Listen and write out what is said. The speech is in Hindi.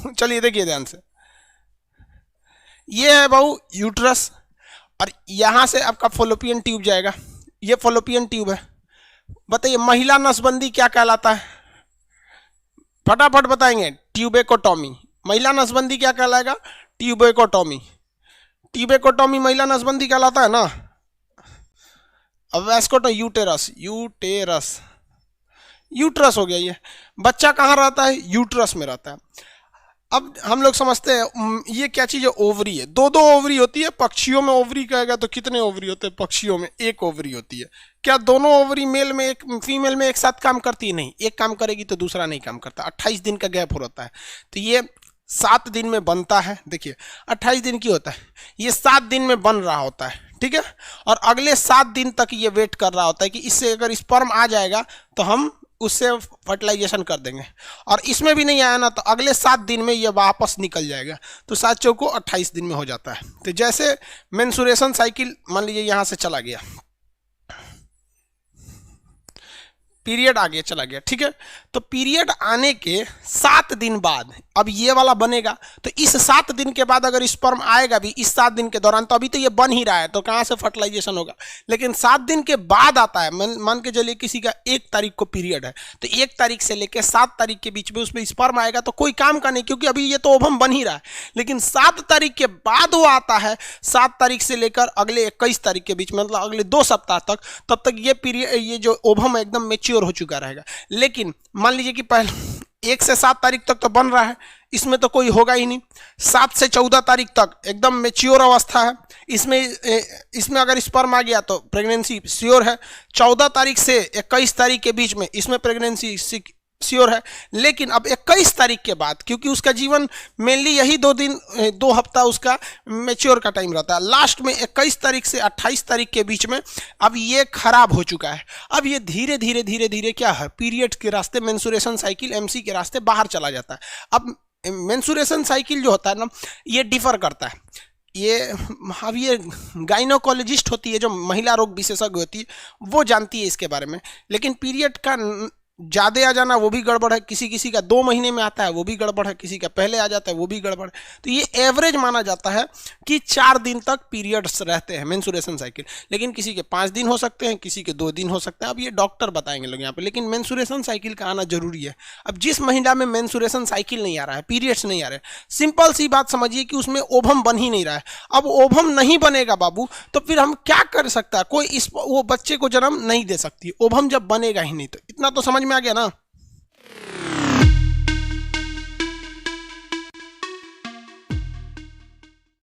चलिए देखिए ध्यान से, ये है बहु यूट्रस, और यहां से आपका फॉलोपियन ट्यूब जाएगा, ये फॉलोपियन ट्यूब है। बताइए महिला नसबंदी क्या कहलाता है, फटाफट बताएंगे। ट्यूबेकोटॉमी, महिला नसबंदी क्या कहलाएगा, ट्यूबेकोटॉमी। ट्यूबेकोटॉमी महिला नसबंदी कहलाता है ना। अब वेस्कोटो यूटेरस, यूटेरस यूट्रस हो गया। ये बच्चा कहाँ रहता है, यूट्रस में रहता है। अब हम लोग समझते हैं ये क्या चीज है, ओवरी है। दो दो ओवरी होती है, पक्षियों में ओवरी कहेगा तो कितने ओवरी होते हैं, पक्षियों में एक ओवरी होती है। क्या दोनों ओवरी मेल में एक फीमेल में एक साथ काम करती है, नहीं, एक काम करेगी तो दूसरा नहीं काम करता। 28 दिन का गैप हो रहता है, तो ये 7 दिन में बनता है। देखिए 28 दिन की होता है, ये 7 दिन में बन रहा होता है, ठीक है। और अगले 7 दिन तक ये वेट कर रहा होता है कि इससे अगर स्पर्म आ जाएगा तो हम उससे फर्टिलाइजेशन कर देंगे, और इसमें भी नहीं आया ना तो अगले 7 दिन में ये वापस निकल जाएगा। तो 7 चौको 28 दिन में हो जाता है। तो जैसे मेंसुरेशन साइकिल मान लीजिए यहाँ से चला गया, पीरियड आगे चला गया, ठीक है। तो पीरियड आने के 7 दिन बाद अब ये वाला बनेगा, तो इस 7 दिन के बाद अगर स्पर्म आएगा भी इस 7 दिन के दौरान, तो अभी तो ये बन ही रहा है, तो कहाँ से फर्टिलाइजेशन होगा। लेकिन 7 दिन के बाद आता है, मान के चलिए किसी का 1 तारीख को पीरियड है, तो 1 तारीख से लेकर 7 तारीख के बीच में उसमें स्पर्म आएगा तो कोई काम का नहीं, क्योंकि अभी ये तो ओवम बन ही रहा है। लेकिन 7 तारीख के बाद वो आता है, 7 तारीख से लेकर अगले 21 तारीख के बीच में, मतलब अगले 2 सप्ताह तक, तब तक ये पीरियड, ये जो ओवम एकदम मेच्योर हो चुका रहेगा। लेकिन मान लीजिए कि पहले 1 से 7 तारीख तक तो बन रहा है, इसमें तो कोई होगा ही नहीं। 7 से 14 तारीख तक एकदम मेच्योर अवस्था है, इसमें अगर स्पर्म आ गया तो प्रेगनेंसी श्योर है। 14 तारीख से 21 तारीख के बीच में इसमें प्रेगनेंसी श्योर है। लेकिन अब 21 तारीख के बाद, क्योंकि उसका जीवन मेनली यही 2 हफ्ता उसका मेच्योर का टाइम रहता है, लास्ट में 21 तारीख से 28 तारीख के बीच में अब ये खराब हो चुका है। अब ये धीरे धीरे धीरे धीरे क्या है, पीरियड के रास्ते, मेंसुरेशन साइकिल एमसी के रास्ते बाहर चला जाता है। अब मेंसुरेशन साइकिल जो होता है ना, ये डिफर करता है। अब ये गाइनोकोलॉजिस्ट होती है, जो महिला रोग विशेषज्ञ होती है, वो जानती है इसके बारे में। लेकिन पीरियड का ज़्यादा आ जाना वो भी गड़बड़ है, किसी किसी का 2 महीने में आता है वो भी गड़बड़ है, किसी का पहले आ जाता है वो भी गड़बड़ है। तो ये एवरेज माना जाता है कि 4 दिन तक पीरियड्स रहते हैं मेंसुरेशन साइकिल। लेकिन किसी के 5 दिन हो सकते हैं, किसी के 2 दिन हो सकते हैं, अब ये डॉक्टर बताएंगे लोग यहाँ पे। लेकिन मेंसुरेशन साइकिल का आना जरूरी है। अब जिस महिला में मेंसुरेशन साइकिल नहीं आ रहा है, पीरियड्स नहीं आ रहे, सिंपल सी बात समझिए कि उसमें ओवम बन ही नहीं रहा है। अब ओवम नहीं बनेगा बाबू, तो फिर हम क्या कर सकता है, कोई वो बच्चे को जन्म नहीं दे सकती, ओवम जब बनेगा ही नहीं। तो इतना तो समझ में आ गया ना।